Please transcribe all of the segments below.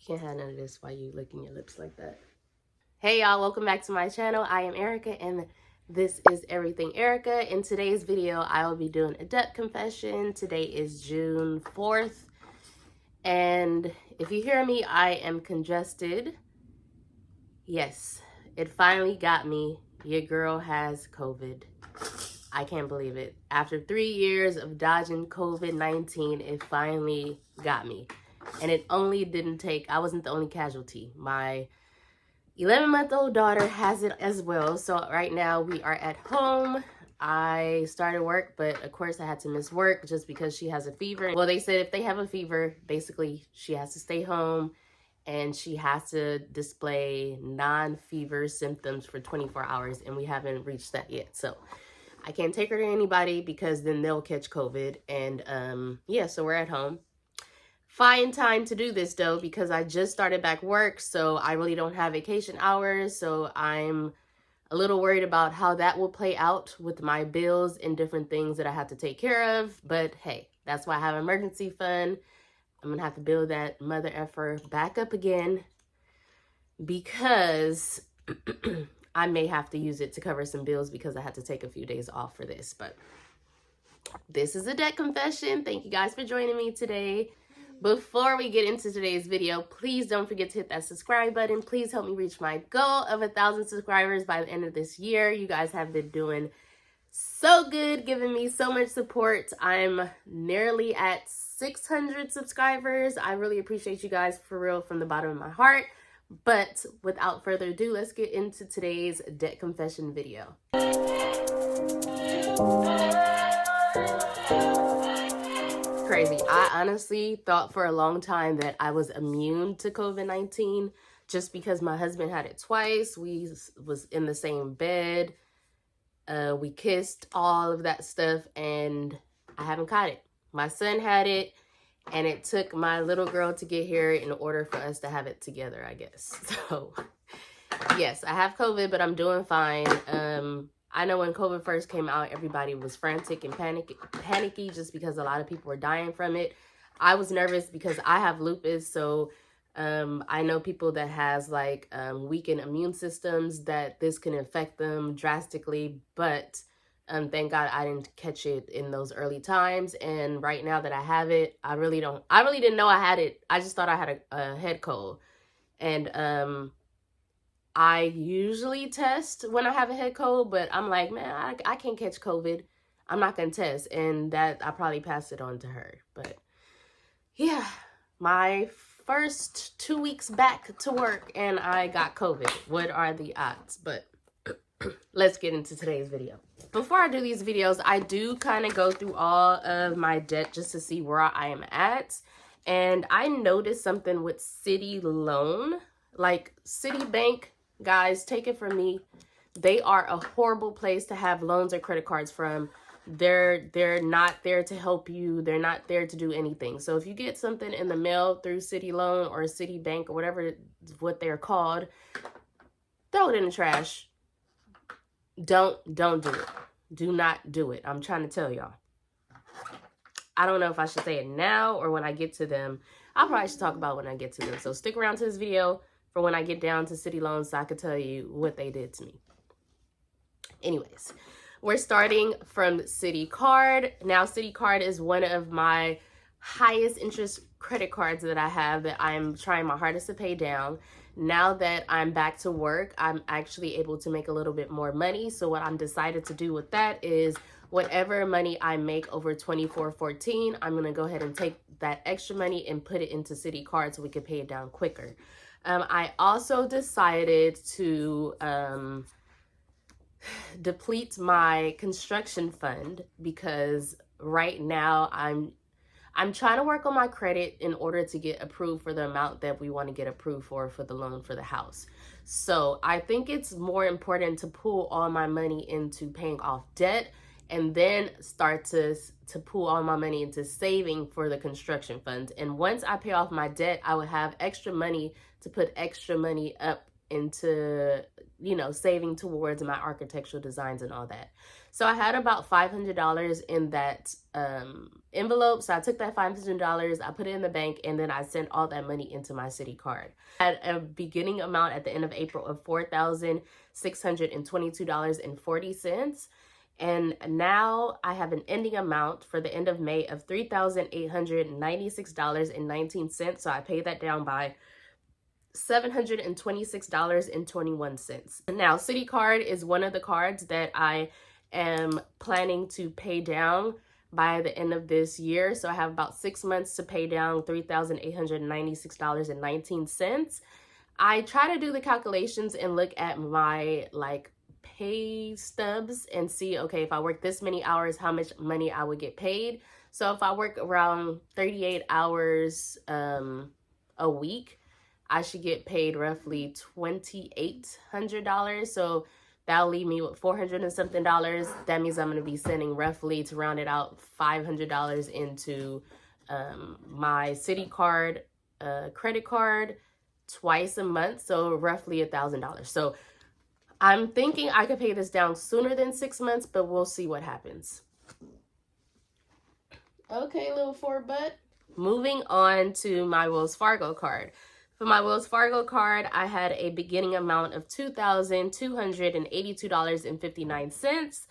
Can't have none of this while you licking your lips like that. Hey y'all, welcome back to my channel. I am Erica and this is Everything Erica. In today's video, I will be doing a debt confession. Today is June 4th. And if you hear me, I am congested. Yes, it finally got me. Your girl has COVID. I can't believe it. After 3 years of dodging COVID-19, it finally got me. And it only didn't take, I wasn't the only casualty. My 11-month-old daughter has it as well. So right now we are at home. I started work, but of course I had to miss work just because she has a fever. Well, they said if they have a fever, basically she has to stay home and she has to display non-fever symptoms for 24 hours. And we haven't reached that yet. So I can't take her to anybody because then they'll catch COVID. And yeah, so we're at home. Fine time to do this though, because I just started back work, so I really don't have vacation hours. So I'm a little worried about how that will play out with my bills and different things that I have to take care of. But hey, that's why I have emergency fund. I'm gonna have to build that mother effer back up again because I may have to use it to cover some bills because I had to take a few days off for this. But this is a debt confession. Thank you guys for joining me today. Before we get into today's video, please don't forget to hit that subscribe button. Please help me reach my goal of 1,000 subscribers by the end of this year. You guys have been doing so good, giving me so much support. I'm nearly at 600 subscribers. I really appreciate you guys for real from the bottom of my heart. But without further ado, let's get into today's debt confession video. Crazy. I honestly thought for a long time that I was immune to COVID-19 just because my husband had it twice. We was in the same bed. We kissed, all of that stuff, and I haven't caught it. My son had it, and it took my little girl to get here in order for us to have it together, I guess. So, yes, I have COVID, but I'm doing fine. I know when COVID first came out, everybody was frantic and panicky just because a lot of people were dying from it. I was nervous because I have lupus, so I know people that has like weakened immune systems that this can affect them drastically, but thank God I didn't catch it in those early times. And right now that I have it, I really didn't know I had it. I just thought I had a head cold. And I usually test when I have a head cold, but I'm like, man, I can't catch COVID. I'm not going to test. And that I probably passed it on to her. But yeah, my first 2 weeks back to work and I got COVID. What are the odds? But let's get into today's video. Before I do these videos, I do kind of go through all of my debt just to see where I am at. And I noticed something with Citi Loan, like Citibank. Guys, take it from me. They are a horrible place to have loans or credit cards from. They're not there to help you. They're not there to do anything. So if you get something in the mail through Citi Loan or Citibank or whatever what they're called, throw it in the trash. Don't do it. Do not do it. I'm trying to tell y'all. I don't know if I should say it now or when I get to them. I probably should talk about when I get to them. So stick around to this video for when I get down to Citi Loans so I could tell you what they did to me. Anyways, we're starting from Citi Card. Now, Citi Card is one of my highest interest credit cards that I have that I'm trying my hardest to pay down. Now that I'm back to work, I'm actually able to make a little bit more money. So what I'm decided to do with that is whatever money I make over $24.14, I'm going to go ahead and take that extra money and put it into Citi Card so we can pay it down quicker. I also decided to deplete my construction fund because right now I'm trying to work on my credit in order to get approved for the amount that we want to get approved for the loan for the house. So I think it's more important to pull all my money into paying off debt and then start to pull all my money into saving for the construction funds. And once I pay off my debt, I will have extra money to put extra money up into, you know, saving towards my architectural designs and all that. So I had about $500 in that envelope. So I took that $500, I put it in the bank, and then I sent all that money into my Citi card. I had a beginning amount at the end of April of $4,622.40. And now I have an ending amount for the end of May of $3,896.19. So I paid that down by $726.21. Now, Citi card is one of the cards that I am planning to pay down by the end of this year. So I have about 6 months to pay down $3,896.19. I try to do the calculations and look at my like pay stubs and see, okay, if I work this many hours, how much money I would get paid. So if I work around 38 hours a week, I should get paid roughly $2,800. So that'll leave me with $400 and something. That means I'm going to be sending roughly, to round it out, $500 into my Citi card, credit card twice a month. So roughly $1,000. So I'm thinking I could pay this down sooner than 6 months, but we'll see what happens. Okay, little four butt. Moving on to my Wells Fargo card. For my Wells Fargo card, I had a beginning amount of $2,282.59,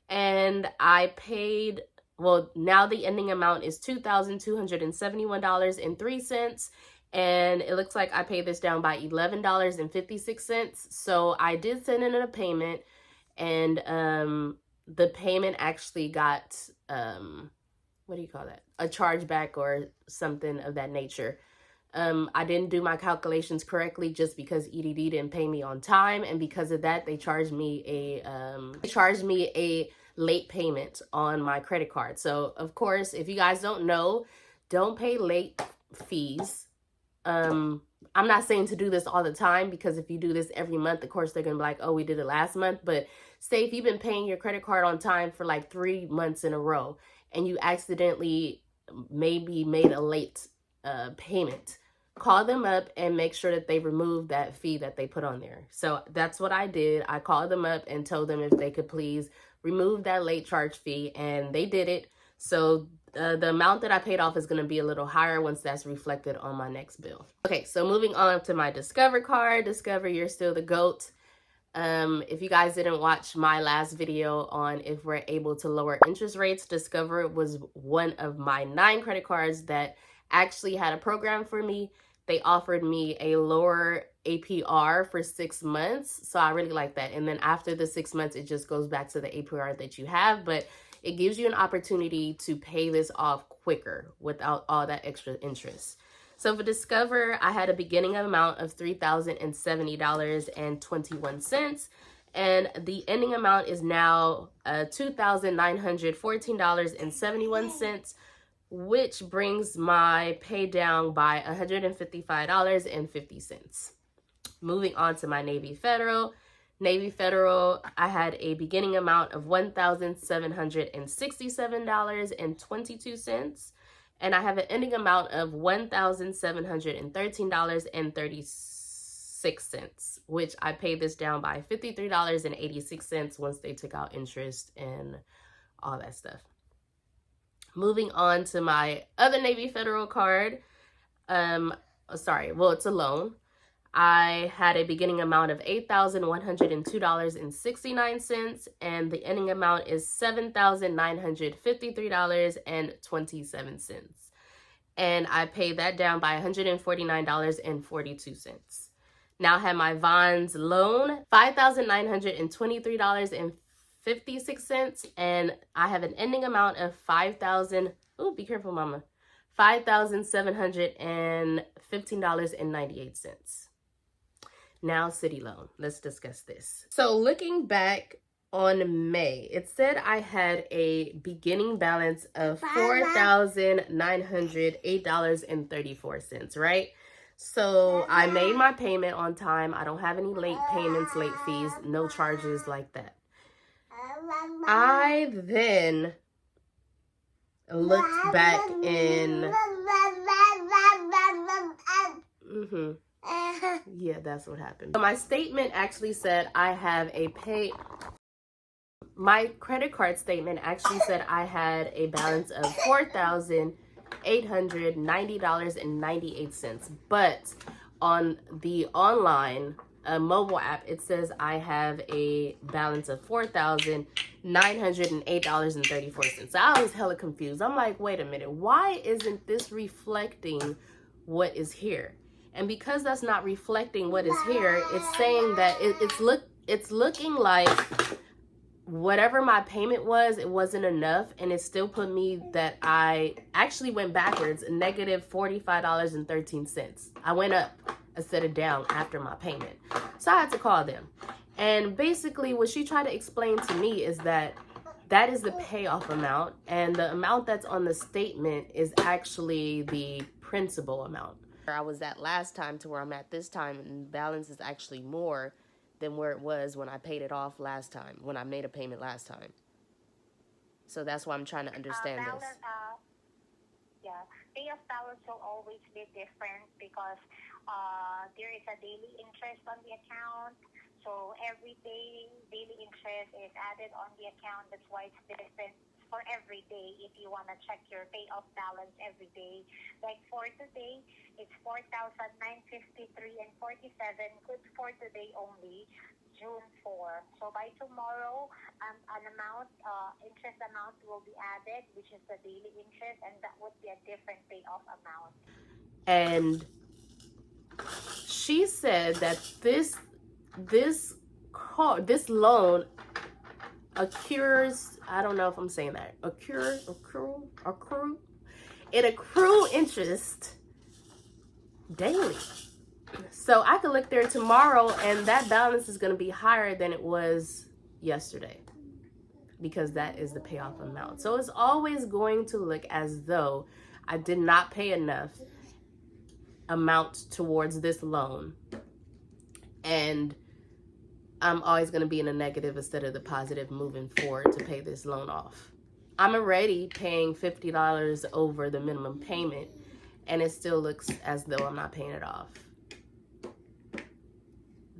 and I paid, well, now the ending amount is $2,271.03, and it looks like I paid this down by $11.56. So I did send in a payment, and the payment actually got, what do you call that? A chargeback or something of that nature. I didn't do my calculations correctly just because EDD didn't pay me on time, and because of that, they charged me a late payment on my credit card. So of course, if you guys don't know, don't pay late fees. I'm not saying to do this all the time, because if you do this every month, of course they're gonna be like, oh, we did it last month. But say if you've been paying your credit card on time for like 3 months in a row, and you accidentally maybe made a late payment, call them up and make sure that they remove that fee that they put on there. So that's what I did. I called them up and told them if they could please remove that late charge fee, and they did it. So the amount that I paid off is going to be a little higher once that's reflected on my next bill. Okay, so moving on to my Discover card. Discover, you're still the GOAT. If you guys didn't watch my last video on if we're able to lower interest rates, Discover was one of my 9 credit cards that actually had a program for me. They offered me a lower APR for 6 months. So I really like that. And then after the 6 months, it just goes back to the APR that you have. But it gives you an opportunity to pay this off quicker without all that extra interest. So for Discover, I had a beginning amount of $3,070.21. And the ending amount is now $2,914.71. which brings my pay down by $155.50. Moving on to my Navy Federal. Navy Federal, I had a beginning amount of $1,767.22, and I have an ending amount of $1,713.36, which I paid this down by $53.86 once they took out interest and all that stuff. Moving on to my other Navy Federal card. It's a loan. I had a beginning amount of $8,102.69, and the ending amount is $7,953.27. And I paid that down by $149.42. Now I have my Vons loan, $5,923.56, and I have an ending amount of $5,715.98. Now Citi loan, let's discuss this. So looking back on May, it said I had a beginning balance of $4,908.34, right? So I made my payment on time. I don't have any late payments, late fees, no charges like that. I then looked back in Yeah, that's what happened. So my statement actually said I have a my credit card statement actually said I had a balance of $4,890.98. But on the online mobile app, it says I have a balance of $4,908.34. So I was hella confused. I'm like, wait a minute, why isn't this reflecting what is here? And because that's not reflecting what is here, it's saying that it's looking like whatever my payment was, it wasn't enough, and it still put me that I actually went backwards, negative $45.13. I went up instead of down after my payment. So I had to call them. And basically what she tried to explain to me is that that is the payoff amount, and the amount that's on the statement is actually the principal amount. I was at last time to where I'm at this time, and balance is actually more than where it was when I paid it off last time, when I made a payment last time. So that's why I'm trying to understand this. Yeah, payoff balance will always be different because there is a daily interest on the account. So every day, daily interest is added on the account. That's why it's different for every day if you want to check your payoff balance every day. Like for today, it's 4,953.47. Good for today only, June 4. So by tomorrow, an amount, interest amount will be added, which is the daily interest, and that would be a different payoff amount. And she said that this loan accrues, I don't know if I'm saying that, accrue interest daily. So I could look there tomorrow and that balance is going to be higher than it was yesterday, because that is the payoff amount. So it's always going to look as though I did not pay enough amount towards this loan, and I'm always going to be in a negative instead of the positive moving forward to pay this loan off. I'm already paying $50 over the minimum payment, and it still looks as though I'm not paying it off.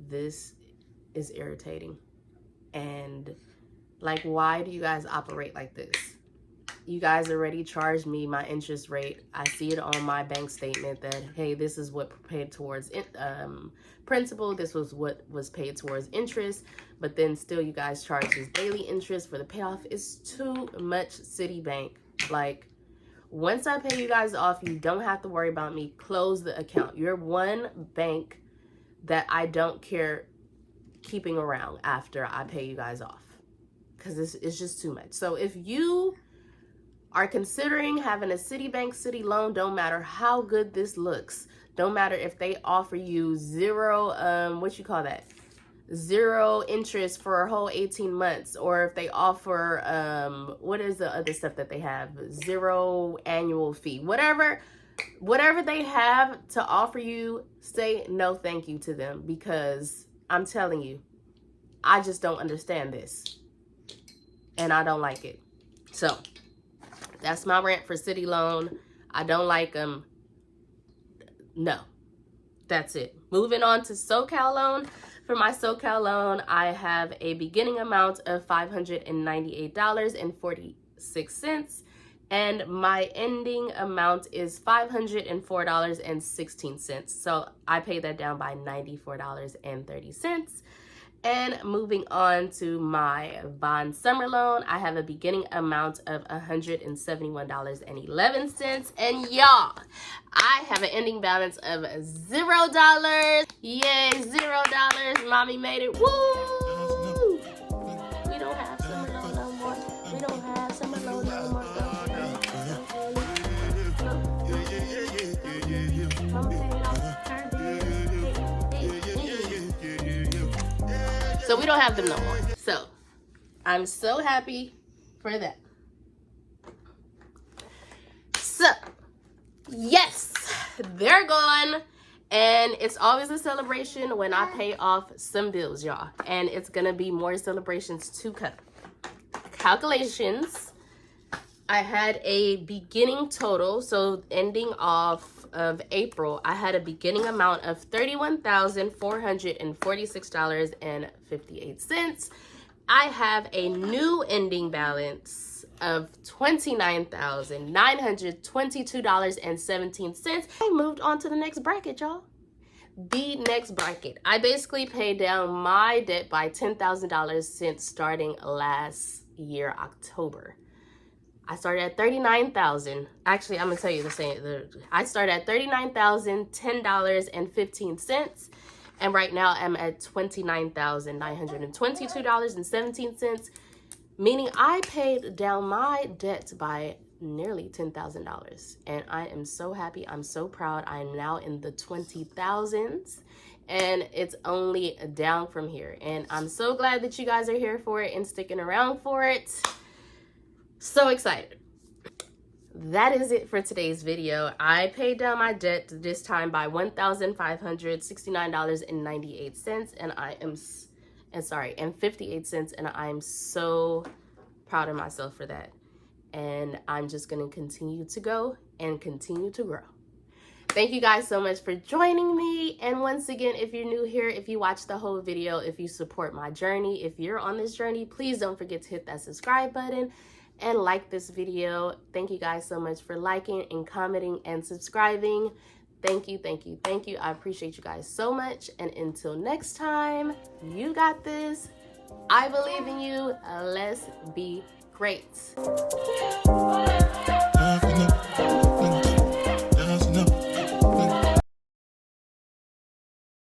This is irritating. And like, why do you guys operate like this? You guys already charged me my interest rate. I see it on my bank statement that, hey, this is what paid towards principal. This was what was paid towards interest. But then still you guys charge this daily interest for the payoff. It's too much, Citibank. Like, once I pay you guys off, you don't have to worry about me. Close the account. You're one bank that I don't care keeping around after I pay you guys off, because it's just too much. So if you are considering having a Citibank City loan, don't matter how good this looks, don't matter if they offer you zero zero interest for a whole 18 months, or if they offer what is the other stuff that they have, zero annual fee, whatever they have to offer you, say no thank you to them, because I'm telling you, I just don't understand this and I don't like it. So that's my rant for City Loan. I don't like them. No, that's it. Moving on to SoCal Loan. For my SoCal Loan, I have a beginning amount of $598.46. And my ending amount is $504.16. So I paid that down by $94.30. And moving on to my bond summer loan, I have a beginning amount of $171.11. And y'all, I have an ending balance of $0. Yay, $0. Mommy made it. Woo! We don't have summer loan no more. We don't have summer loan no more. So we don't have them no more. So I'm so happy for that. So yes, they're gone. And it's always a celebration when I pay off some bills, y'all. And it's gonna be more celebrations to come. Calculations. I had a beginning total, so ending off of April, I had a beginning amount of $31,446.58. I have a new ending balance of $29,922.17. I moved on to the next bracket, y'all. The next bracket. I basically paid down my debt by $10,000 since starting last year, October. I started at 39,000. Actually, I'm gonna tell you the same. I started at $39,010.15, and right now I'm at $29,922.17. Meaning I paid down my debt by nearly $10,000, and I am so happy. I'm so proud. I am now in the 20,000s, and it's only down from here. And I'm so glad that you guys are here for it and sticking around for it. So excited. That is it for today's video. I paid down my debt this time by $1,569.98, and I am and 58 cents, and I'm so proud of myself for that. And I'm just going to continue to go and continue to grow. Thank you guys so much for joining me. And once again, if you're new here, if you watch the whole video, if you support my journey, if you're on this journey, please don't forget to hit that subscribe button and like this video. Thank you guys so much for liking and commenting and subscribing. Thank you, thank you, thank you. I appreciate you guys so much. And until next time, you got this. I believe in you. Let's be great.